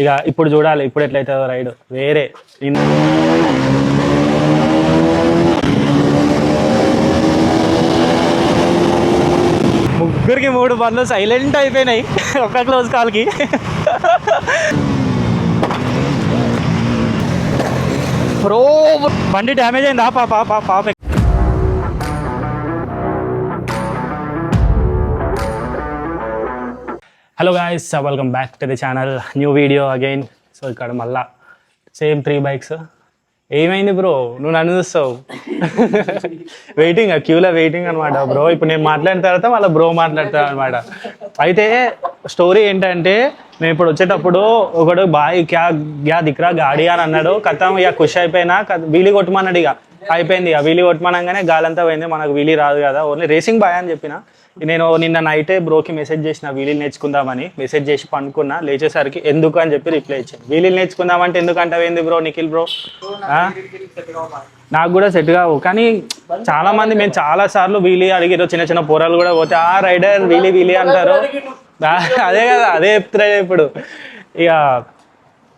ఇక ఇప్పుడు చూడాలి ఇప్పుడు ఎట్లయితుందో రైడ్ వేరే ముగ్గురికి 3 బండ్లు సైలెంట్ అయిపోయినాయి ఒక్క క్లోజ్ కాల్కి. బ్రో బండి డ్యామేజ్ అయిందా పాప. Hello guys, welcome back to the channel, new video again. So ఇక్కడ మళ్ళా సేమ్ 3 బైక్స్. ఏమైంది బ్రో, నువ్వు నన్ను చూస్తావు? వెయిటింగ్, క్యూలో వెయిటింగ్ అనమాట బ్రో. ఇప్పుడు నేను మాట్లాడిన తర్వాత మళ్ళీ బ్రో మాట్లాడతాను అనమాట. అయితే స్టోరీ ఏంటంటే, నేను ఇప్పుడు వచ్చేటప్పుడు ఒకడు బాయ్ క్యా దిక్రా గాడి అని అన్నాడు. కథం ఇక ఖుషి అయిపోయినా, వీలీ కొట్టమన్నాడు. ఇక అయిపోయింది, ఇక వీలీ కొట్టమనగానే గాలంతా పోయింది. మనకు వీలీ రాదు కదా, ఓన్లీ రేసింగ్ బాయ్ అని చెప్పిన. నేను నిన్న నైటే బ్రోకి మెసేజ్ చేసిన వీలీలు నేర్చుకుందామని. మెసేజ్ చేసి పనుకున్నా, లేచేసరికి ఎందుకు అని చెప్పి రిప్లై ఇచ్చాను. వీలీలు నేర్చుకుందామంటే ఎందుకంటావేంది బ్రో నిఖిల్ బ్రో? నాకు కూడా సెట్ కావు. కానీ చాలా మంది మేము చాలా సార్లు వీలీ అడిగిరు, చిన్న చిన్న పోరాలు కూడా పోతే ఆ రైడర్ వీలీ అంటారు. అదే కదా, అదే చెప్తున్నా ఇప్పుడు. ఇక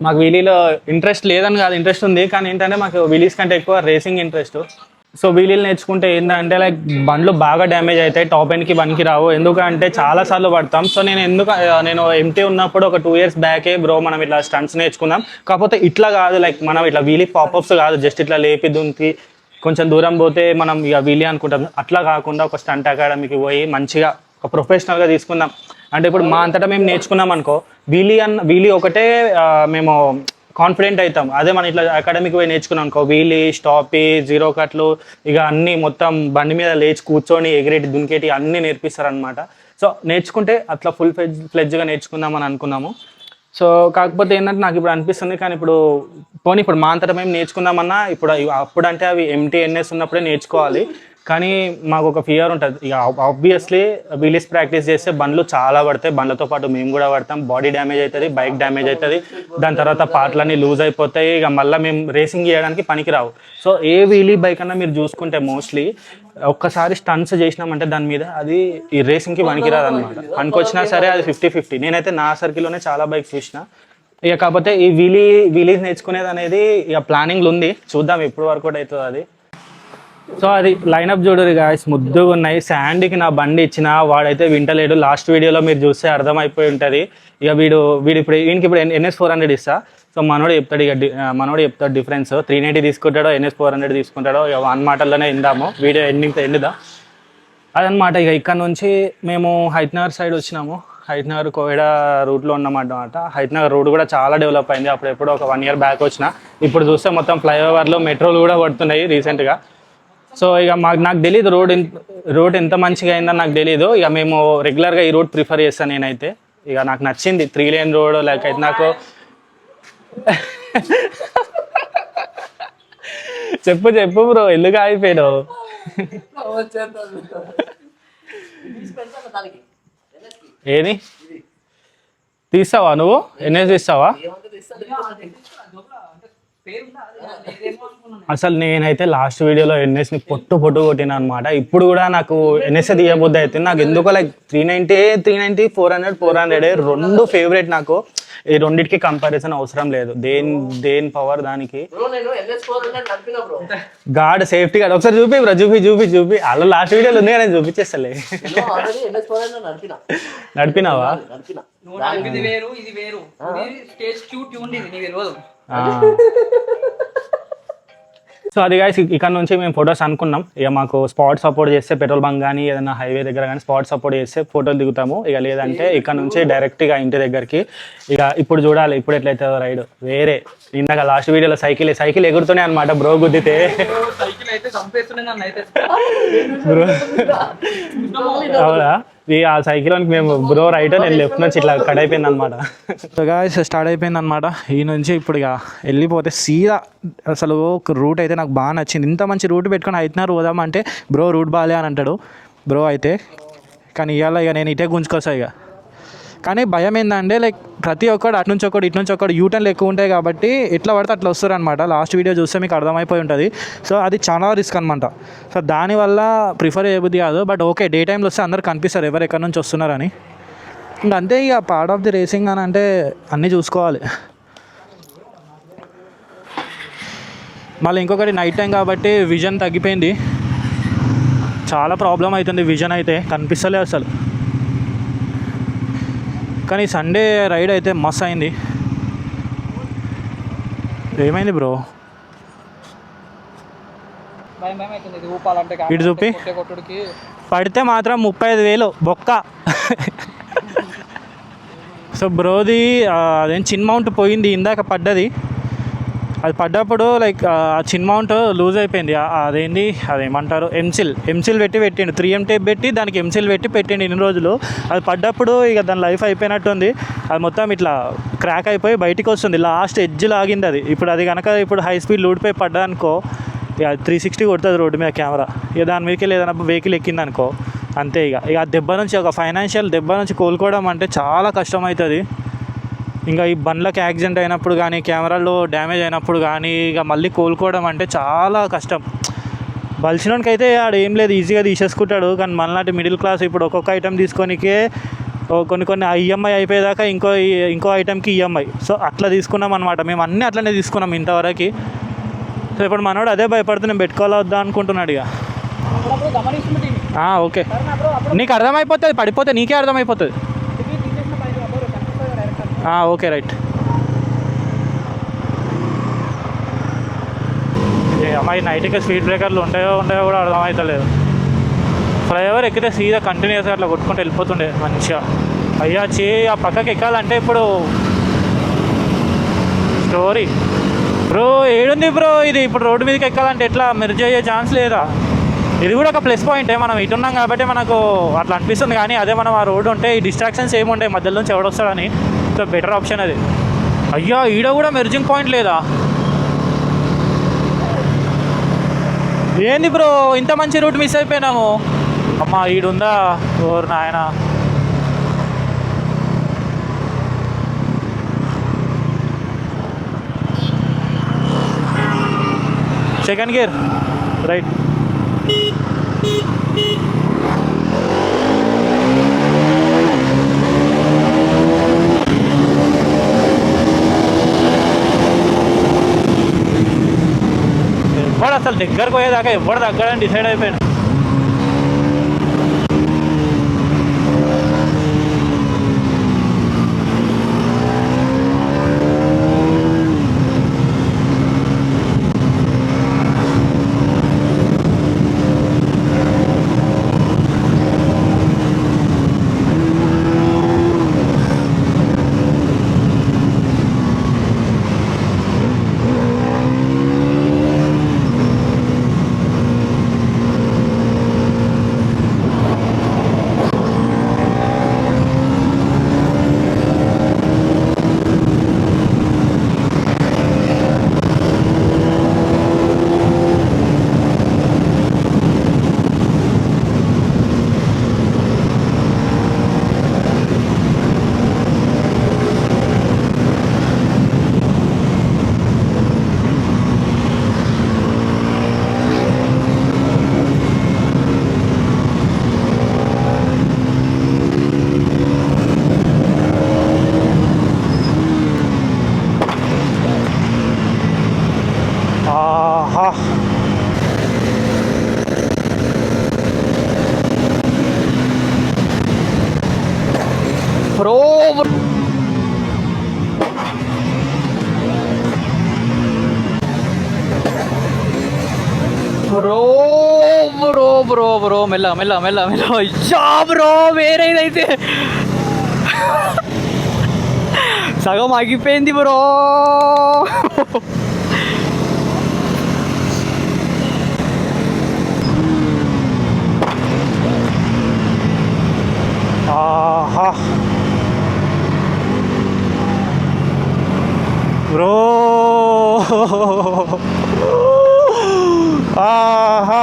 మాకు వీలీలో ఇంట్రెస్ట్ లేదని కాదు, ఇంట్రెస్ట్ ఉంది. కానీ ఏంటంటే మాకు వీలీస్ కంటే ఎక్కువ రేసింగ్ ఇంట్రెస్ట్. సో వీలీలు నేర్చుకుంటే ఏంటంటే లైక్ బండ్లు బాగా డ్యామేజ్ అవుతాయి, టాప్ ఎండ్కి బండ్కి రావు. ఎందుకంటే చాలాసార్లు పడతాం. సో నేను ఎంటీ ఉన్నప్పుడు ఒక 2 years బ్యాకే బ్రో మనం ఇట్లా స్టంట్స్ నేర్చుకుందాం. కాకపోతే ఇట్లా కాదు, లైక్ మనం ఇట్లా వీలీ పాపప్స్ కాదు, జస్ట్ ఇట్లా లేపి దుంకి కొంచెం దూరం పోతే మనం ఇక వీలీ అనుకుంటాం. అట్లా కాకుండా ఒక స్టంట్ అకాడమీకి పోయి మంచిగా ఒక ప్రొఫెషనల్గా తీసుకుందాం. అంటే ఇప్పుడు మా అంతటా మేము నేర్చుకున్నాం అనుకో, వీలీ ఒకటే మేము కాన్ఫిడెంట్ అవుతాం. అదే మనం ఇట్లా అకాడమీకి పోయి నేర్చుకున్నాం అనుకో, వీలీ, స్టాపీ, 0 కట్లు, ఇక అన్నీ మొత్తం బండి మీద లేచి కూర్చొని ఎగిరేటి దునికేటి అన్నీ నేర్పిస్తారనమాట. సో నేర్చుకుంటే అట్లా ఫ్లెడ్జ్గా నేర్చుకుందామని అనుకున్నాము. సో కాకపోతే ఏంటంటే నాకు ఇప్పుడు అనిపిస్తుంది, కానీ ఇప్పుడు మా అంతటా మేము నేర్చుకుందామన్నా అప్పుడంటే అవి MTNS ఉన్నప్పుడే నేర్చుకోవాలి. కానీ మాకు ఒక ఫియర్ ఉంటుంది. ఇక ఆబ్వియస్లీ వీలీస్ ప్రాక్టీస్ చేస్తే బండ్లు చాలా పడతాయి, బండ్లతో పాటు మేము కూడా పడతాం. బాడీ డ్యామేజ్ అవుతుంది, బైక్ డ్యామేజ్ అవుతుంది, దాని తర్వాత పార్ట్లన్నీ లూజ్ అయిపోతాయి. ఇక మళ్ళీ మేము రేసింగ్ చేయడానికి పనికిరావు. సో ఏ వీలీ బైక్ అన్నా మీరు చూసుకుంటే మోస్ట్లీ ఒక్కసారి స్టంట్స్ చేసినామంటే దాని మీద అది ఈ రేసింగ్కి పనికిరాదు అనమాట. పనికొచ్చినా సరే అది 50-50. నేనైతే నా సర్కిల్లోనే చాలా బైక్స్ చూసిన. ఇక కాకపోతే ఈ వీలీస్ నేర్చుకునేది అనేది ఇక ప్లానింగ్లు ఉంది, చూద్దాం ఎప్పుడు వర్కౌట్ అవుతుంది అది. సో అది లైనప్ చూడరు గాయ్స్, ముద్దుగా ఉన్నాయి. శాండీకి నా బండి ఇచ్చిన వాడైతే వింటలేడు. లాస్ట్ వీడియోలో మీరు చూస్తే అర్థమైపోయి ఉంటుంది. ఇక వీడు వీనికి ఇప్పుడు NS 400 ఇస్తా. సో మనోడు చెప్తాడు డిఫరెన్స్. 390 తీసుకుంటాడో NS 400 తీసుకుంటాడో ఇక 1 మాటల్లోనే ఇందాము. వీడియో ఎండుదా అదనమాట. ఇక ఇక్కడ నుంచి మేము హైత్నగర్ సైడ్ వచ్చినాము. హైత్నగర్ కోవిడా రూట్లో ఉన్నామన్నమాట. హైత్నగర్ రోడ్ కూడా చాలా డెవలప్ అయింది. అప్పుడెప్పుడు ఒక 1 year బ్యాక్ వచ్చిన. ఇప్పుడు చూస్తే మొత్తం ఫ్లైఓవర్లు, మెట్రోలు కూడా పడుతున్నాయి రీసెంట్గా. సో ఇక నాకు తెలీదు రోడ్ ఎంత మంచిగా అయిందని నాకు తెలీదు. ఇక మేము రెగ్యులర్గా ఈ రోడ్ ప్రిఫర్ చేస్తాను నేనైతే. ఇక నాకు నచ్చింది 3 lane రోడ్. లైక్ అయితే నాకు చెప్పు బ్రో, ఎందుకు ఆగిపోయావు? ఏది తీస్తావా నువ్వు? NS తీస్తావా? అసలు నేనైతే లాస్ట్ వీడియోలో NSని పొట్టు కొట్టినా అనమాట. ఇప్పుడు కూడా నాకు NS తీయబుద్ధి అవుతుంది. నాకు ఎందుకో లైక్ 390, 400 రెండు ఫేవరెట్ నాకు. ఈ రెండింటికి కంపారిజన్ అవసరం లేదు. దేని పవర్ దానికి. గార్డ్, సేఫ్టీ గార్డ్ ఒకసారి చూపి బ్రో, చూపి. అలా లాస్ట్ వీడియోలో ఉంది కానీ చూపించేస్తలే. నడిపినావా? సో అది గాయ్స్, ఇక్కడ నుంచి మేము ఫొటోస్ అనుకున్నాం. ఇక మాకు స్పాట్ సపోర్ట్ చేస్తే పెట్రోల్ బంక్ కానీ ఏదైనా హైవే దగ్గర కానీ స్పాట్ సపోర్ట్ చేస్తే ఫోటోలు దిగుతాము. ఇక లేదంటే ఇక్కడ నుంచి డైరెక్ట్గా ఇంటి దగ్గరికి. ఇక ఇప్పుడు చూడాలి ఇప్పుడు ఎట్లయితుందో రైడ్ వేరే. ఇందాక లాస్ట్ వీడియోలో సైకిల్ ఎగురుతూనే అనమాట బ్రో గుద్దితే. అవునా? ఆ సైకిల్కి మేము బ్రో రైట్, నేను లెఫ్ట్ నుంచి ఇట్లా కట్ అయిపోయింది అనమాట. సో గాయ్స్ స్టార్ట్ అయిపోయింది అనమాట. ఈ నుంచి ఇప్పుడు ఇక వెళ్ళిపోతే సీదా అసలు ఒక రూట్ అయితే నాకు బాగా నచ్చింది. ఇంత మంచి రూట్ పెట్టుకొని అవుతున్నారు పోదామంటే బ్రో రూట్ బాగాలే అని అంటాడు బ్రో అయితే. కానీ ఇవాళ ఇక నేను ఇటే గుంజుకొస్తా ఇక. కానీ భయం ఏంటంటే లైక్ ప్రతి ఒక్కడు అటు నుంచి ఒకటి ఇటు నుంచి ఒకటి యూటర్న్లు ఎక్కువ ఉంటాయి కాబట్టి ఎట్లా పడితే అట్లా వస్తారు అనమాట. లాస్ట్ వీడియో చూస్తే మీకు అర్థమైపోయి ఉంటుంది. సో అది చాలా రిస్క్ అనమాట. సో దానివల్ల ప్రిఫర్ చేయబుద్ది కాదు. బట్ ఓకే, డే టైంలో వస్తే అందరు కనిపిస్తారు ఎవరు ఎక్కడి నుంచి వస్తున్నారని. ఇంకా అంతే, ఇక పార్ట్ ఆఫ్ ది రేసింగ్ అని అంటే అన్నీ చూసుకోవాలి. మళ్ళీ ఇంకొకటి నైట్ టైం కాబట్టి విజన్ తగ్గిపోయింది, చాలా ప్రాబ్లం అవుతుంది. విజన్ అయితే కనిపిస్తలే అసలు. కానీ సండే రైడ్ అయితే మస్త్ అయింది. ఏమైంది బ్రో? ఇటు చూపి పడితే మాత్రం 35,000 బొక్క. సో బ్రోది అదేం చిన్ మౌంట్ పోయింది, ఇందాక పడ్డది. అది పడ్డప్పుడు లైక్ ఆ చిన్ మౌంట్ లూజ్ అయిపోయింది. అదేమంటారు, ఎంసిల్ పెట్టిండు. 3M టేప్ పెట్టి దానికి ఎంసిల్ పెట్టిండు ఇన్ని రోజులు. అది పడ్డప్పుడు ఇక దాని లైఫ్ అయిపోయినట్టుంది. అది మొత్తం ఇట్లా క్రాక్ అయిపోయి బయటికి వస్తుంది, లాస్ట్ ఎడ్జ్ లాగింది అది. అది కనుక హై స్పీడ్ లూడిపోయి పడ్డానుకో, ఇక 360 కొడుతుంది రోడ్డు మీద కెమెరా. ఇక దాని మీదకి ఏదైనా వెహికల్ ఎక్కిందనుకో అంతే. ఇక దెబ్బ నుంచి, ఒక ఫైనాన్షియల్ దెబ్బ నుంచి కోలుకోవడం అంటే చాలా కష్టమవుతుంది. ఇంకా ఈ బండ్లకు యాక్సిడెంట్ అయినప్పుడు కానీ, కెమెరాలో డ్యామేజ్ అయినప్పుడు కానీ ఇక మళ్ళీ కోలుకోవడం అంటే చాలా కష్టం. బలిసినోనికి అయితే ఆడు ఏం లేదు, ఈజీగా తీసేసుకుంటాడు. కానీ మనలాంటి మిడిల్ క్లాస్ ఇప్పుడు ఒక్కొక్క ఐటెం తీసుకొనికే కొన్ని ఈఎంఐ అయిపోయేదాకా ఇంకో ఐటెంకి ఈఎంఐ. సో అట్లా తీసుకున్నాం అనమాట. మేము అన్నీ అట్లనే తీసుకున్నాం ఇంతవరకు. సో ఇప్పుడు మనోడు అదే భయపడుతూ నేను పెట్టుకోవాలా వద్దా అనుకుంటున్నాడు. ఇక ఓకే, నీకు అర్థమైపోతుంది, పడిపోతే నీకే అర్థమైపోతుంది. Okay right. అమ్మాయి నైట్కి స్పీడ్ బ్రేకర్లు ఉంటాయో కూడా అర్థమవుతలేదు. ఫ్లైఓవర్ ఎక్కితే సీదా కంటిన్యూస్గా అట్లా కొట్టుకుంటూ వెళ్ళిపోతుండే మంచిగా. అయ్యా ఆ పక్కకి ఎక్కాలంటే ఇప్పుడు స్టోరీ. బ్రో ఏడుంది బ్రో ఇది? ఇప్పుడు రోడ్డు మీదకి ఎక్కాలంటే ఎట్లా, మెర్జ్ అయ్యే ఛాన్స్ లేదా? ఇది కూడా ఒక ప్లస్ పాయింటే, మనం ఇటున్నాం కాబట్టి మనకు అట్లా అనిపిస్తుంది. కానీ అదే మనం ఆ రోడ్డు ఉంటే ఈ డిస్ట్రాక్షన్స్ ఏముంటాయి, మధ్యలో నుంచి ఎవడొస్తాడని. సో బెటర్ ఆప్షన్ అది. అయ్యా ఈడ కూడా మెర్జింగ్ పాయింట్ లేదా? ఏంది బ్రో ఇంత మంచి రూట్ మిస్ అయిపోయినాము? అమ్మా ఈడుందా? ఓరు నాయన. Second gear right. ఎవడు అసలు దగ్గరకు పోయేదాకా ఎవడు తగ్గడని డిసైడ్ అయిపోయాను. Bro bro bro bro bro మెల్ల మెల్ల మెల్ల మెల్ల. అయ్యా బ్రో వేరేదైతే సగం ఆగిపోయింది బ్రో. ఆహా బ్రో, ఆహా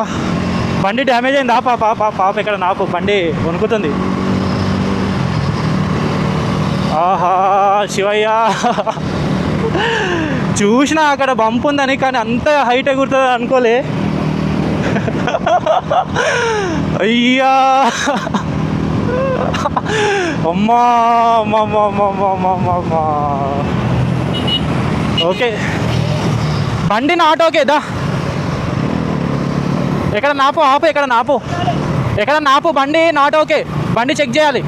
బండి డ్యామేజ్ అయిందా? పాప ఇక్కడ నాకు బండి వణుకుతుంది. ఆహా శివయ్య, చూసినా అక్కడ బంప్ ఉందని, కానీ అంత హైట్ ఎగురుతుంది అనుకోలే. అయ్యా అమ్మా అమ్మా. ఓకే బండి నాట్ ఓకే దా. ఎక్కడ నాపు ఆపు, ఎక్కడ నాపు బండి నాట్ ఓకే. బండి చెక్ చేయాలి.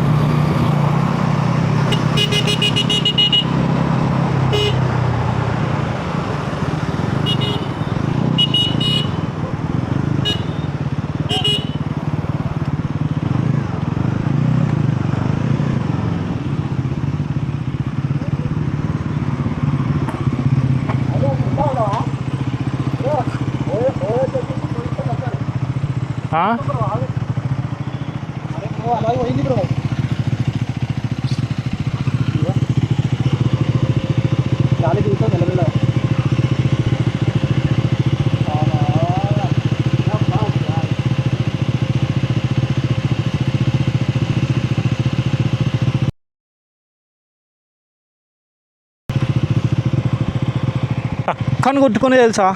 పక్కన కొట్టుకుని తెలుసా?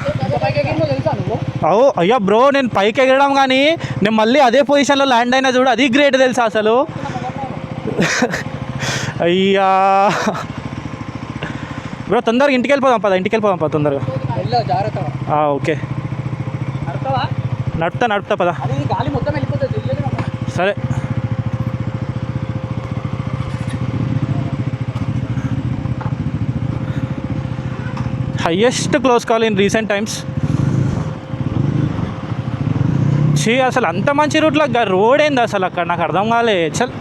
అవు అయ్యా బ్రో, నేను పైకి ఎగరడం కానీ నేను మళ్ళీ అదే పొజిషన్లో ల్యాండ్ అయినా చూడు, అది గ్రేట్ తెలుసా అసలు. అయ్యా బ్రో తొందరగా ఇంటికి వెళ్ళిపోదాం పద తొందరగా. ఓకే నడుపుతా పద. సరే highest close call in recent times. అసలు అంత మంచి రూట్లో రోడ్ ఏంది అసలు అక్కడ, నాకు అర్థం కాలే. చల్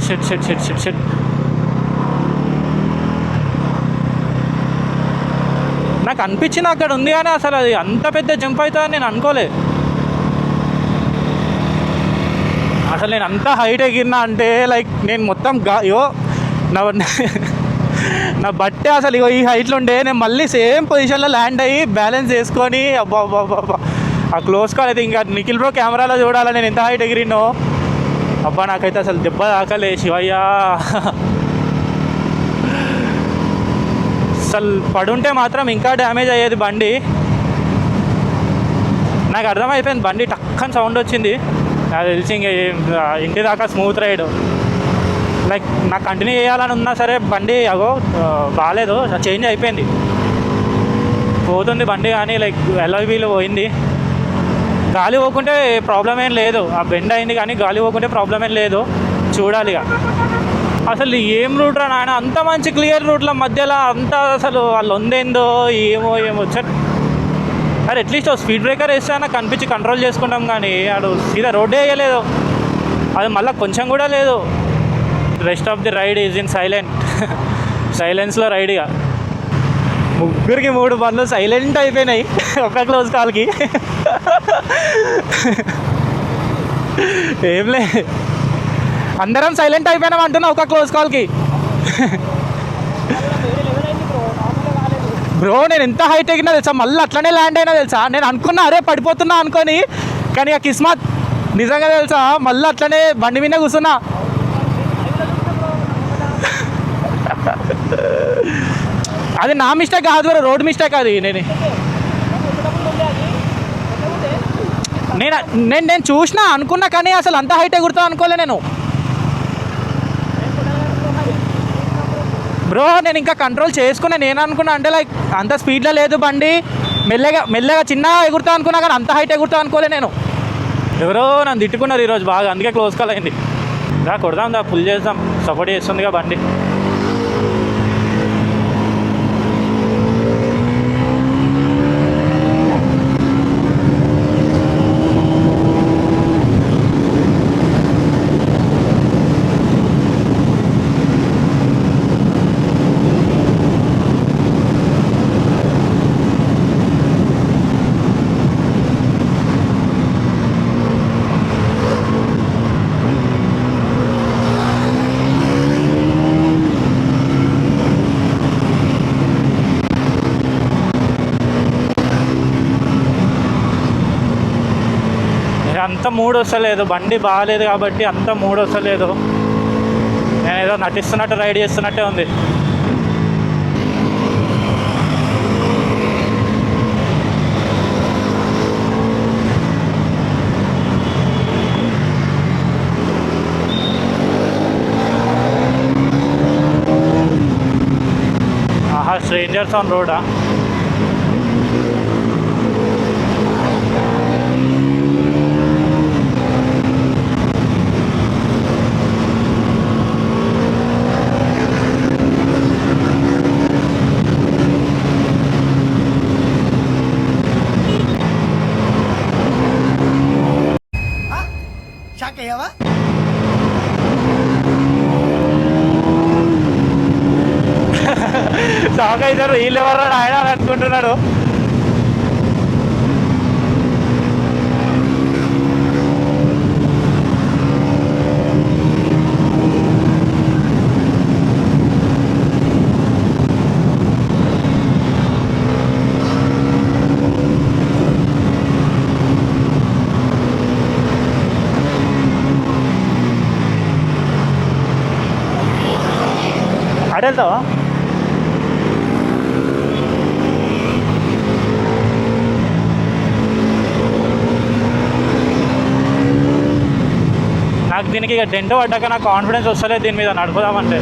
షిట్ నాకు అనిపించింది అక్కడ ఉంది కానీ అసలు అది అంత పెద్ద జంప్ అవుతుందని నేను అనుకోలే. అసలు నేను అంత హైట్ ఎగిరినా అంటే లైక్ నేను మొత్తం నా బట్టే అసలు ఈ హైట్లో ఉండే, నేను మళ్ళీ సేమ్ పొజిషన్లో ల్యాండ్ అయ్యి బ్యాలెన్స్ చేసుకొని అబ్బా ఆ క్లోజ్ కాల్ అయితే ఇంకా నిఖిల్ బ్రో కెమెరాలో చూడాలా నేను ఎంత హైట్ ఎగిరినో. అబ్బా నాకైతే అసలు దెబ్బ తాకలే శివయ్య. అసలు పడుంటే మాత్రం ఇంకా డ్యామేజ్ అయ్యేది బండి. నాకు అర్థమైపోయింది, బండి టక్కని సౌండ్ వచ్చింది, నాకు తెలిసి ఇంక ఇంటి దాకా స్మూత్ రైడ్. లైక్ నాకు కంటిన్యూ చేయాలని ఉన్నా సరే బండి బాగాలేదు, చేంజ్ అయిపోయింది, పోతుంది బండి కానీ లైక్ ఎలాయ్ వీల్ పోయింది. గాలి పోకుంటే ప్రాబ్లం ఏం లేదు, ఆ బెండ్ అయింది కానీ గాలి పోకుంటే ప్రాబ్లం ఏం లేదు. చూడాలి అసలు ఏం రూట్ రా నాయన, అంత మంచి క్లియర్ రూట్ల మధ్యలో అంతా అసలు వాళ్ళు ఉందేందో ఏమో వచ్చారు. అరే అట్లీస్ట్ స్పీడ్ బ్రేకర్ వేస్తే నాకు కనిపించి కంట్రోల్ చేసుకుంటాం కానీ వాడు సీదా రోడ్డే వేయలేదు, అది మళ్ళీ కొంచెం కూడా లేదు. Rest of the ride is in సైలెన్స్లో రైడ్. ఇక ముగ్గురికి 3 బండ్లు సైలెంట్ అయిపోయినాయి ఒక క్లోజ్ కాల్కి. ఏం లే, అందరం సైలెంట్ అయిపోయినాం అంటున్నా ఒక క్లోజ్ కాల్కి. బ్రో నేను ఎంత హైట్ ఎగినా తెలుసా, మళ్ళీ అట్లనే ల్యాండ్ అయినా తెలుసా. నేను అనుకున్నా అరే పడిపోతున్నా అనుకొని, కానీ ఆ కిస్మత్ నిజంగా తెలుసా మళ్ళీ అట్లనే బండి మీద కూర్చున్నా. అది నా మిస్టేక్ కాదు, రోడ్ మిస్టేక్ అది. నేను చూసినా అనుకున్నా కానీ అసలు అంత హైట్ ఎగురుతా అనుకోలే నేను. బ్రో నేను ఇంకా కంట్రోల్ చేసుకున్నా, నేను అనుకున్నా అంటే లైక్ అంత స్పీడ్లో లేదు బండి, మెల్లగా చిన్నగా ఎగురుతా అనుకున్నా కానీ అంత హైట్ ఎగురుతా అనుకోలే నేను. ఎవరో నన్ను తిట్టుకున్నారు ఈరోజు బాగా, అందుకే క్లోజ్ కాల్ అయింది. కొడదాం ఫుల్ చేద్దాం, సపోర్ట్ చేస్తుందిగా బండి. అంత మూడ్ వస్తలేదు, బండి బాగాలేదు కాబట్టి అంత మూడ్ వస్తలేదు. నేను ఏదో నటిస్తున్నట్టు రైడ్ చేస్తున్నట్టే ఉంది. Strangers on రోడా? షాక్ అవుతారు వీళ్ళు ఎవరు ఆయన అనుకుంటున్నాడు. అటు వెళ్తావా? నాకు దీనికి ఇక డెంట్ పడ్డాక నాకు కాన్ఫిడెన్స్ వస్తలేదు దీని మీద నడుపుదామంటే.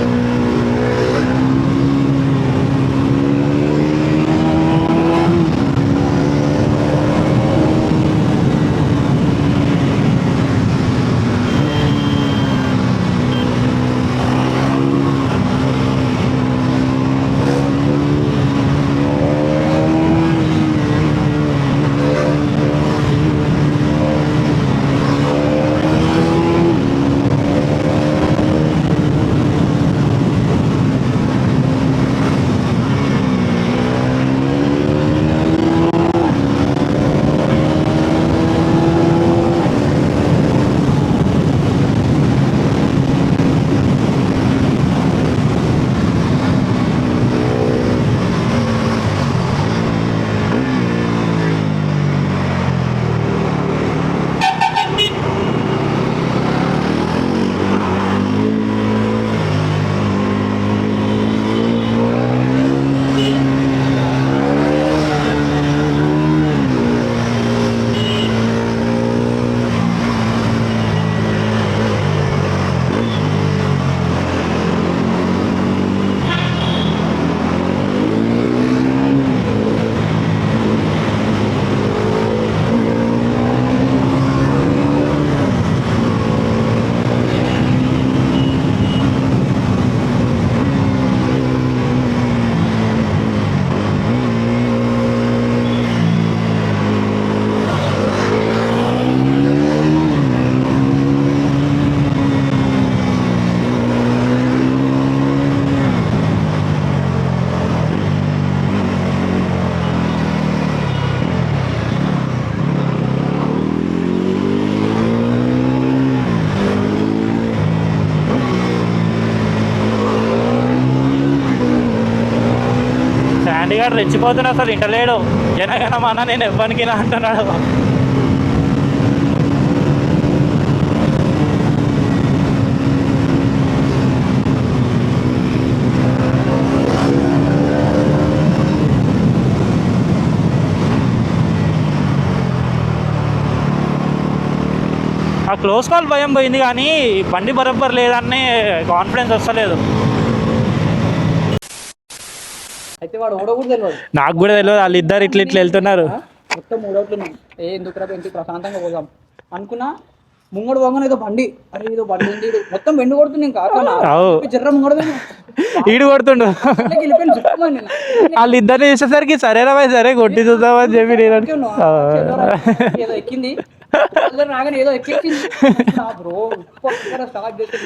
గారు రెచ్చిపోతున్నా అసలు ఇంటలేడు. జనగణమన నేను ఎవ్వరికి అంటున్నాడు. ఆ క్లోజ్ కాల్ భయం పోయింది కానీ బండి బరబ్బర్ లేదని కాన్ఫిడెన్స్ వస్తలేదు. అయితే వాడు ఓడకూడదు తెలియదు, నాకు కూడా తెలియదు. వాళ్ళు ఇద్దరు ఇట్లా ఇట్లా వెళ్తున్నారు. మొత్తం మూడవుతున్నాం. ఎందుకు ప్రశాంతంగా పోదాం అనుకున్నా. ముంగడు పోగానే ఏదో బండి, అరే ఏదో బండి ఉంది, మొత్తం బెండు కొడుతుంది. ఇంకా జర్ర ముంగడు ఈడు కొడుతుండు. వాళ్ళు ఇద్దరిని చూసేసరికి సరేనా సరే కొట్టి చూద్దామని చెప్పి ఏదో ఎక్కింది రాగానే ఏదో ఎక్కింది బ్రో. స్టార్ట్ చేసి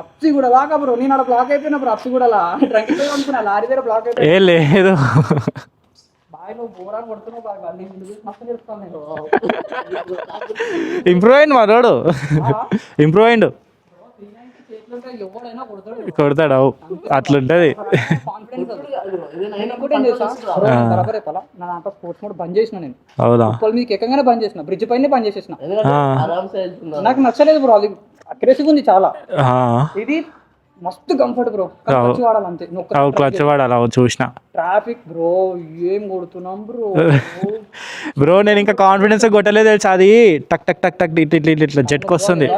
అప్సి కూడా లాగా బ్రో. నేను అలా బ్లాక్ అయిపోయినా బ్రో. అప్సి కూడా డ్రంక్ అనుకున్నా, లారీ దగ్గర బ్లాక్ అయిపోయి ఏ లేదు బాయ్. నువ్వు బోరా కొడుతున్నావు బాగా, మస్తు చెప్తాను నేను. ఇంప్రూవ్ అయింది మనోడు, ఇంప్రూవ్ అయిండు. కొడతాడు అవు అట్లుంటది. స్పోర్ట్స్ మోడ్ బంద్ చేసిన నేను. మీకు ఎక్కగానే బంద్ చేసిన, బ్రిడ్జ్ పైన బంద్ చేసేసిన. నాకు నచ్చలేదు బ్రో, అది అగ్రెసివ్ ఉంది చాలా. ఇది మస్తు కంఫర్ట్ బ్రో. క్లచ్ వాడాలి అంతే. క్లచ్ వాడాలి చూసిన. ట్రాఫిక్ బ్రో ఏం కొడుతున్నాం బ్రో. బ్రో నేను ఇంకా కాన్ఫిడెన్స్ కొట్టలేదు తెలుసా. అది టక్ టక్ టక్ టక్ ఇట్లా ఇట్లా జెట్కి వస్తుంది.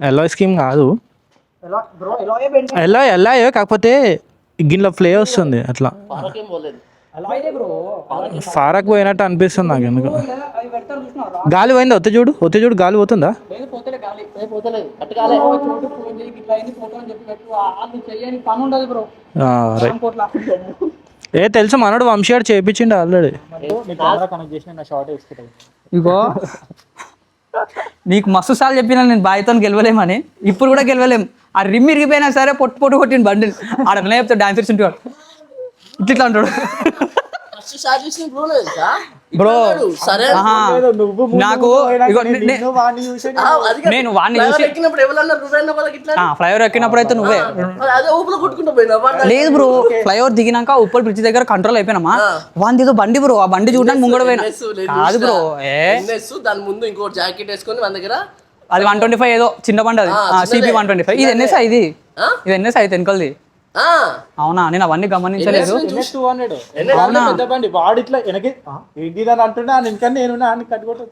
ఎల్లో స్కీమ్ కాదు, ఎలా బ్రో ఎలాగే బెండ్ ఎలా కాకపోతే గిన్నెలో ఫ్లే వస్తుంది అట్లా అలాగే బ్రో ఫారక్ పోయినట్టు అనిపిస్తుంది నాకు ఎందుకు అవి పెడతారు చూసినారా గాలి పోయిందా ఒత్తి చూడు గాలి పోతుందా లేదు పోతలే గాలి పోతలేదు కట్టుకాలే చోటు ఫోన్ చేయి ఇట్లా అయింది ఫోటో అని చెప్పి పెట్టు వాళ్ళు చెయ్యని పని ఉండదు బ్రో రైట్ కోట్ల తెలుసు మనోడు వంశీగాడు చేయించిండు ఆల్రెడీ ఇగో నీకు మస్తు సార్లు చెప్పినా నేను బాయ్తో గెలవలేమని ఇప్పుడు కూడా గెలవలేం ఆ రిమ్ ఇరిగిపోయినా సరే పొట్టు కొట్టిన బండి ఆడ చెప్తా డాన్సర్స్ ఉంటాడు ఇట్లా అంటాడు బ్రో నాకు నేను వాడిని ఫ్లైఓవర్ ఎక్కినప్పుడు అయితే నువ్వే లేదు బ్రో ఫ్లైఓవర్ దిగినాక ఉప్పల్ బ్రిడ్జ్ దగ్గర కంట్రోల్ అయిపోయినామా వాంది ఏదో బండి బ్రో ఆ బండి చూడడానికి ముంగడ పోయినా కాదు బ్రో దాని ముందు ఇంకో జాకెట్ వేసుకొని మన దగ్గర అది 125 ఏదో చిన్న బండి అది సిపి 125 ఇది ఎన్ఎస్ ఇది ఎన్ఎస్ అయితే వెనకలది అవునా నేను అవన్నీ గమనించలేదు పెద్ద బండి వాడు ఇట్లా వెనక్కి ఏంటి అని అంటున్నా నేను కట్టుకోవచ్చు